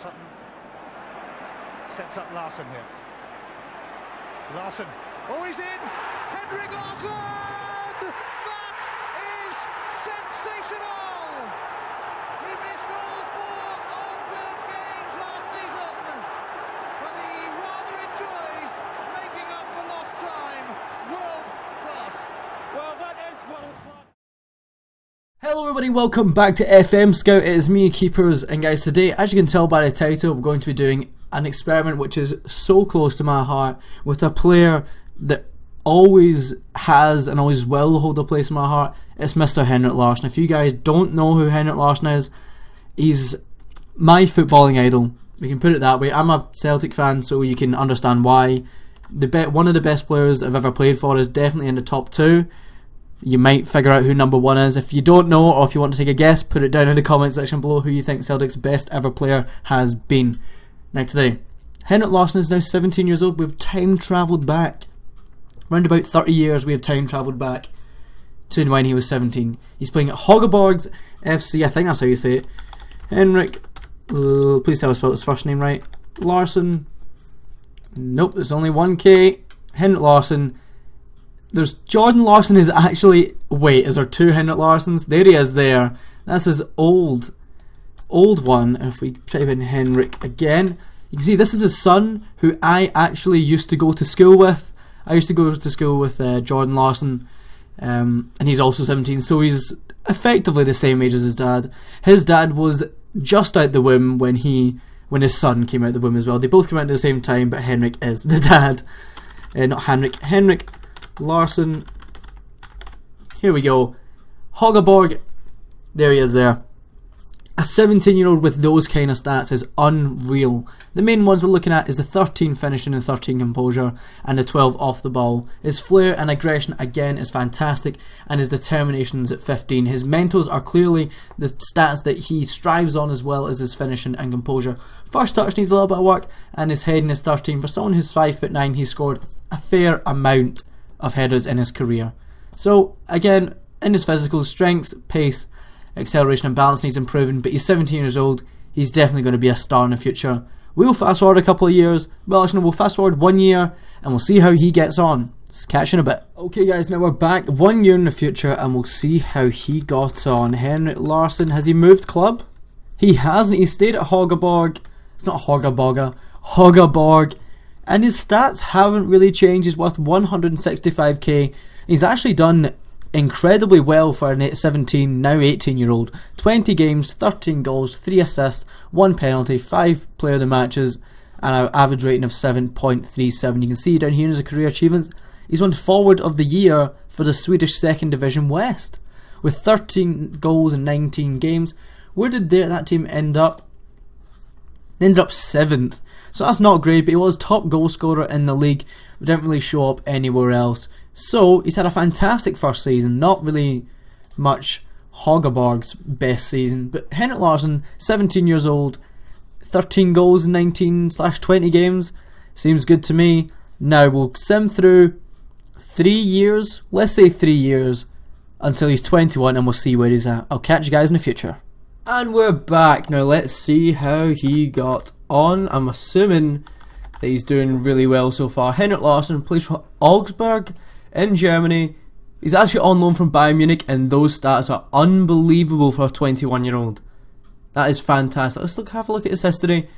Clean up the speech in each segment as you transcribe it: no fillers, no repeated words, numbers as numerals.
Sutton sets up Larsson here. Larsson, oh, he's in! Henrik Larsson! That is sensational! He missed all 4 Oldfield games last season, but he rather enjoys making up for lost time. World class. Well, that is world class. Hello everybody, welcome back to FMScout. It is me, Keepers, and guys, today, as you can tell by the title, we're going to be doing an experiment which is so close to my heart, with a player that always has and always will hold a place in my heart. It's Mr. Henrik Larsson. If you guys don't know who Henrik Larsson is, he's my footballing idol. We can put it that way. I'm a Celtic fan, so you can understand why. One of the best players that I've ever played for is definitely in the top 2. You might figure out who number 1 is. If you don't know, or if you want to take a guess, put it down in the comment section below who you think Celtic's best ever player has been. Now today, Henrik Larsson is now 17 years old. We've time travelled back. Around about 30 years we have time travelled back to when he was 17. He's playing at Hoggeborgs FC, I think that's how you say it. Henrik, please tell us spell his first name right. Larsson, nope, there's only one K. Henrik Larsson. There's Jordan Larsson is actually, wait, is there 2 Henrik Larssons? There he is there. That's his old one. If we type in Henrik again, you can see this is his son, who I actually used to go to school with. I used to go to school with Jordan Larsson, and he's also 17, so he's effectively the same age as his dad. His dad was just out the womb when his son came out the womb as well. They both came out at the same time, but Henrik is the dad. Not Henrik. Henrik Larsson. Here we go. Hoggeborg. There he is there. A 17-year-old with those kind of stats is unreal. The main ones we're looking at is the 13 finishing and 13 composure, and the 12 off the ball. His flair and aggression again is fantastic, and his determination is at 15. His mentals are clearly the stats that he strives on, as well as his finishing and composure. First touch needs a little bit of work, and his heading is 13. For someone who's 5'9", he's scored a fair amount of headers in his career. So again, in his physical strength, pace, acceleration and balance needs improving, but he's 17 years old. He's definitely going to be a star in the future. We'll fast forward a couple of years. Well, actually, we'll fast forward 1 year and we'll see how he gets on. Let's catch you in a bit. Okay guys, now we're back 1 year in the future and we'll see how he got on. Henrik Larsson, has he moved club? He hasn't. He stayed at Hoggeborg. It's not Hoggeborg. And his stats haven't really changed. He's worth 165k. He's actually done incredibly well for a 17, now 18-year-old. 20 games, 13 goals, 3 assists, 1 penalty, 5 player of the matches, and an average rating of 7.37. You can see down here in his career achievements, he's won Forward of the Year for the Swedish 2nd Division West, with 13 goals in 19 games. Where did that team end up? They ended up 7th. So that's not great, but he was top goal scorer in the league. We didn't really show up anywhere else. So he's had a fantastic first season. Not really much Hoggeborg's best season, but Henrik Larsson, 17 years old, 13 goals in 19/20 games. Seems good to me. Now we'll sim through 3 years, let's say 3 years, until he's 21, and we'll see where he's at. I'll catch you guys in the future. And we're back. Now let's see how he got on. I'm assuming that he's doing really well so far. Henrik Larsson plays for Augsburg in Germany. He's actually on loan from Bayern Munich, and those stats are unbelievable for a 21-year-old. That is fantastic. Let's have a look at his history.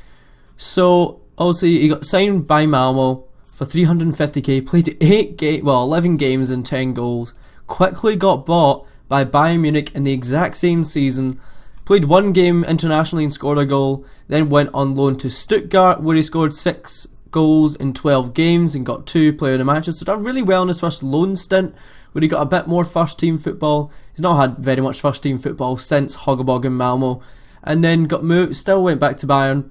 So obviously he got signed by Malmo for 350k, played 11 games and 10 goals. Quickly got bought by Bayern Munich in the exact same season. Played 1 game internationally and scored a goal, then went on loan to Stuttgart, where he scored 6 goals in 12 games and got 2 player of the matches. So done really well in his first loan stint, where he got a bit more first team football. He's not had very much first team football since Hoggeborg and Malmo, and then got moved, still went back to Bayern,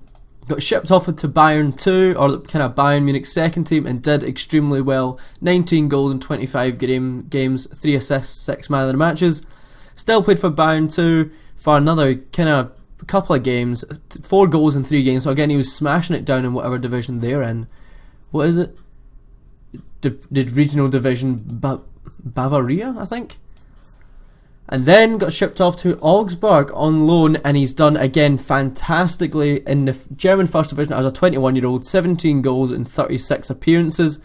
got shipped off to Bayern 2, or kind of Bayern Munich's second team, and did extremely well. 19 goals in 25 games, 3 assists, 6 man of the matches. Still played for Bayern 2 for another kind of couple of games, 4 goals in 3 games. So again, he was smashing it down in whatever division they're in. What is it? The regional division, Bavaria, I think. and then got shipped off to Augsburg on loan, and he's done again fantastically in the German First Division as a 21-year-old, 17 goals in 36 appearances,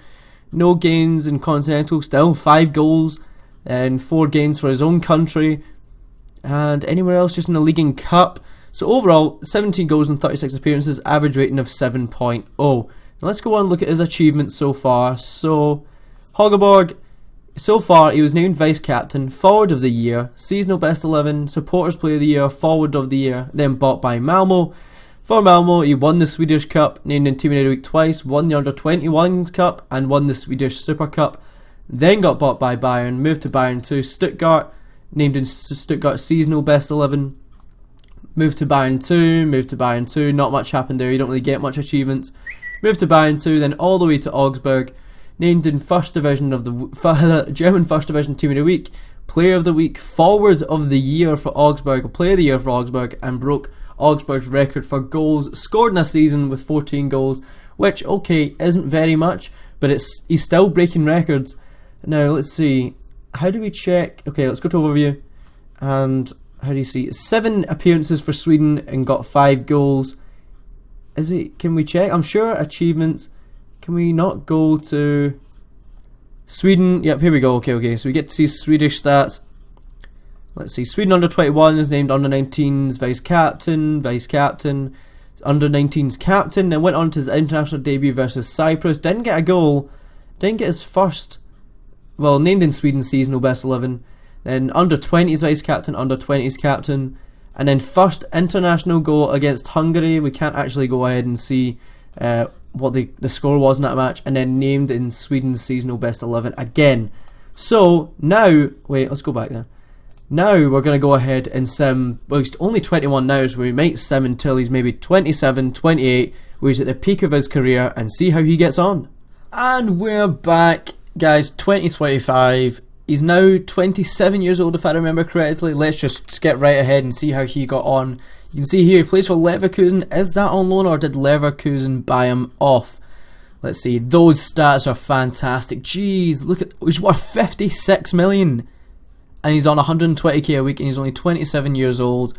no games in Continental, still 5 goals and 4 games for his own country, and anywhere else just in the League and Cup. So overall, 17 goals in 36 appearances, average rating of 7.0. Now let's go on and look at his achievements so far. So, Højbjerg, so far he was named Vice Captain, Forward of the Year, Seasonal Best 11, Supporters Player of the Year, Forward of the Year, then bought by Malmo. For Malmo, he won the Swedish Cup, named in Team of the Week twice, won the Under-21 Cup, and won the Swedish Super Cup. Then got bought by Bayern, moved to Bayern to Stuttgart, named in Stuttgart Seasonal Best 11. Moved to Bayern 2, not much happened there, you don't really get much achievements. Moved to Bayern 2, then all the way to Augsburg, named in First Division of the German First Division Team of the Week, Player of the Week, Forward of the Year for Augsburg, Player of the Year for Augsburg, and broke Augsburg's record for goals scored in a season with 14 goals, which, okay, isn't very much, but he's still breaking records. Now, let's see, how do we check? Okay, let's go to overview, and how do you see? 7 appearances for Sweden and got 5 goals. Can we check? I'm sure achievements. Can we not go to Sweden? Yep, here we go. Okay. So we get to see Swedish stats. Let's see. Sweden Under-21 is named Under-19's Vice Captain, Under-19's Captain, and went on to his international debut versus Cyprus. Didn't get a goal. Didn't get his first. Well, named in Sweden Seasonal Best 11. Then Under-20's Vice Captain, Under-20's Captain. And then first international goal against Hungary. We can't actually go ahead and see what the score was in that match. And then named in Sweden's Seasonal Best 11 again. So now, wait, let's go back there. Now we're going to go ahead and sim, well, he's only 21 now, so we might sim until he's maybe 27, 28, where he's at the peak of his career, and see how he gets on. And we're back, guys, 2025. He's now 27 years old, if I remember correctly. Let's just skip right ahead and see how he got on. You can see here he plays for Leverkusen. Is that on loan, or did Leverkusen buy him off? Let's see. Those stats are fantastic. Jeez, look at, he's worth 56 million. And he's on 120k a week, and he's only 27 years old.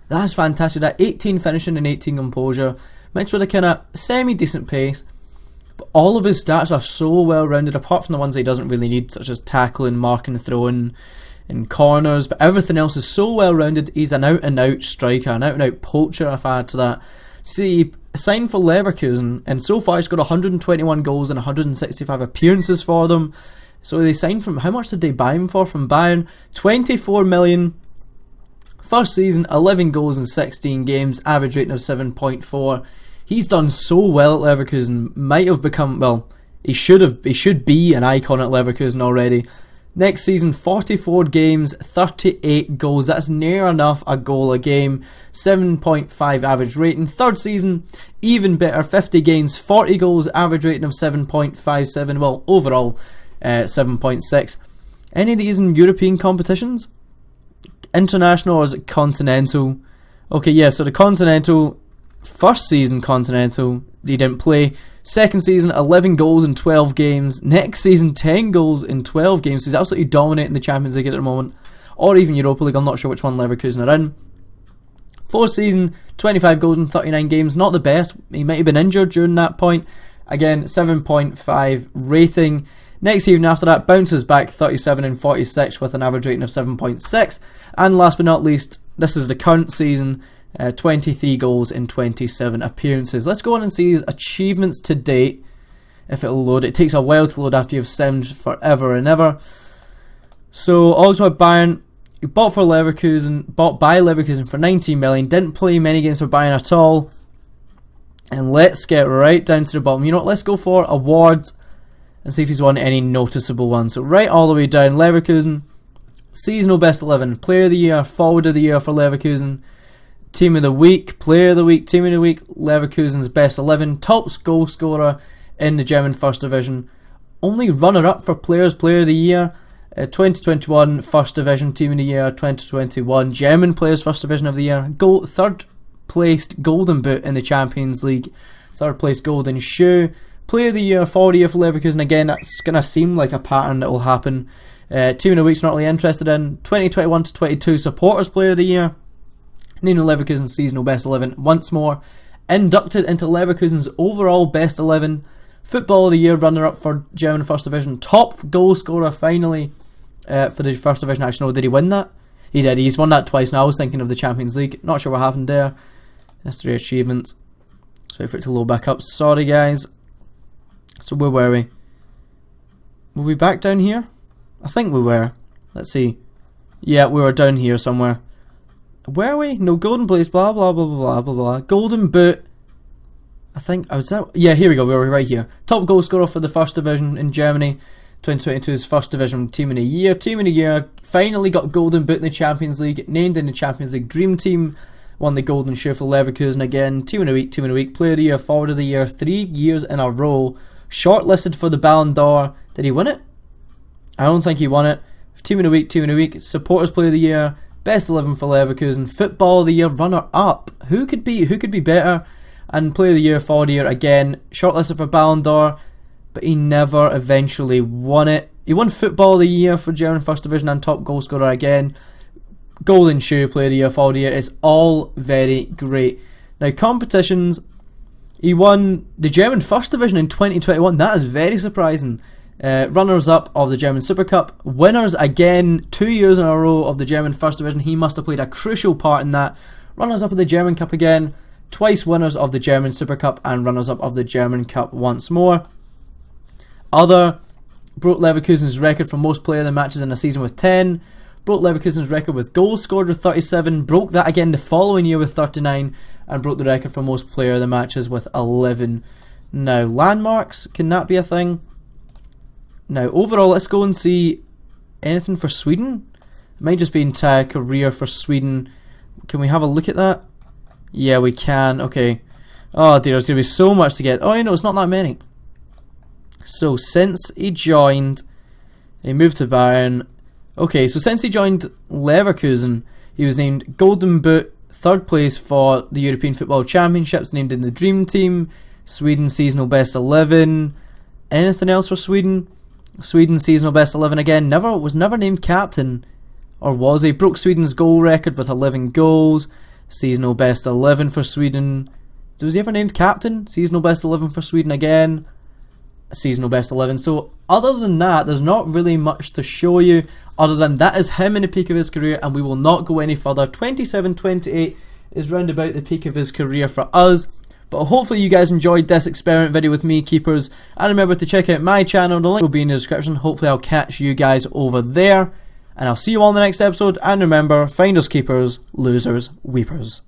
That's fantastic. That 18 finishing and 18 composure, mixed with a kind of semi-decent pace. But all of his stats are so well rounded, apart from the ones he doesn't really need, such as tackling, marking, throwing, and corners. But everything else is so well rounded. He's an out and out striker, an out and out poacher, if I add to that. See, he signed for Leverkusen, and so far he's got 121 goals and 165 appearances for them. So they signed from, how much did they buy him for from Bayern? 24 million. First season, 11 goals in 16 games, average rating of 7.4. He's done so well at Leverkusen. Might have become, well, he should be an icon at Leverkusen already. Next season, 44 games, 38 goals. That's near enough a goal a game. 7.5 average rating. Third season, even better, 50 games, 40 goals, average rating of 7.57. Well, overall, 7.6. Any of these in European competitions? International, or is it continental? Okay, yeah, so the continental, first season continental, he didn't play. Second season, 11 goals in 12 games. Next season, 10 goals in 12 games. He's absolutely dominating the Champions League at the moment, or even Europa League. I'm not sure which one Leverkusen are in. Fourth season, 25 goals in 39 games. Not the best. He might have been injured during that point. Again, 7.5 rating. Next season after that, bounces back 37 and 46 with an average rating of 7.6. And last but not least, this is the current season, 23 goals in 27 appearances. Let's go on and see his achievements to date, if it'll load. It takes a while to load after you've simmed forever and ever. So, Augsburg Bayern, bought by Leverkusen for 19 million. Didn't play many games for Bayern at all. And let's get right down to the bottom. You know what, let's go for awards and see if he's won any noticeable ones. So right all the way down, Leverkusen, Seasonal Best 11, Player of the Year, Forward of the Year for Leverkusen, Team of the Week, Player of the Week, Team of the Week, Leverkusen's Best 11, top goal scorer in the German First Division, only runner-up for Player of the Year, 2021 First Division Team of the Year, 2021 German Players First Division of the Year, third placed Golden Boot in the Champions League, third place Golden Shoe, Player of the Year, Forward of the Year for Leverkusen. Again, that's going to seem like a pattern that will happen Team of the Week's not really interested in. 2021 to 22 Supporters Player of the Year. Named in Leverkusen's seasonal best 11 once more. Inducted into Leverkusen's overall best 11. Football of the Year runner-up for German First Division. Top goal scorer finally for the First Division. Actually, no, did he win that? He did. He's won that twice now. I was thinking of the Champions League. Not sure what happened there. History achievements. Sorry for it to load back up. Sorry, guys. So where were we? Were we back down here? I think we were. Let's see. Yeah, we were down here somewhere. Were we? No, Golden Blaze, blah, blah, blah, blah, blah, blah. Golden Boot. I think, I was that? Yeah, here we go. We were right here. Top goal scorer for the First Division in Germany. 2022's First Division Team of the Year. Team of the Year. Finally got Golden Boot in the Champions League. Named in the Champions League Dream Team. Won the Golden Shoe for Leverkusen again. Team of the Week, Team of the Week. Player of the Year, Forward of the Year. 3 years in a row. Shortlisted for the Ballon d'Or. Did he win it? I don't think he won it. Team of the Week, Team of the Week. Supporters Player of the Year. Best 11 for Leverkusen. Football of the Year runner-up. Who could be better? And Player of the Year, Forward of the Year again. Shortlisted for Ballon d'Or, but he never eventually won it. He won Football of the Year for German First Division and top goal scorer again. Golden Shoe, Player of the Year, Forward of the Year. It's all very great. Now, competitions. He won the German First Division in 2021. That is very surprising. Runners-up of the German Super Cup. Winners again, 2 years in a row of the German First Division. He must have played a crucial part in that. Runners-up of the German Cup again. Twice winners of the German Super Cup and runners-up of the German Cup once more. Other, broke Leverkusen's record for most player of the matches in a season with 10. Broke Leverkusen's record with goals scored with 37. Broke that again the following year with 39. And broke the record for most player of the matches with 11. Now, landmarks, can that be a thing? Now, overall, let's go and see anything for Sweden. It might just be entire career for Sweden. Can we have a look at that? Yeah, we can. Okay. Oh dear, there's going to be so much to get. Oh, you know, it's not that many. So, since he joined, he moved to Bayern. Okay, so since he joined Leverkusen, he was named Golden Boot, 3rd place for the European Football Championships, named in the Dream Team, Sweden seasonal best 11. Anything else for Sweden? Sweden seasonal best 11 again. Was never named captain, or was he? Broke Sweden's goal record with 11 goals. Seasonal best 11 for Sweden. Was he ever named captain? Seasonal best 11 for Sweden again. Seasonal best 11. So other than that, there's not really much to show you. Other than that is him in the peak of his career, and we will not go any further. 27-28 is round about the peak of his career for us. But hopefully you guys enjoyed this experiment video with me, keepers. And remember to check out my channel. The link will be in the description. Hopefully I'll catch you guys over there. And I'll see you all in the next episode. And remember, finders keepers, losers weepers.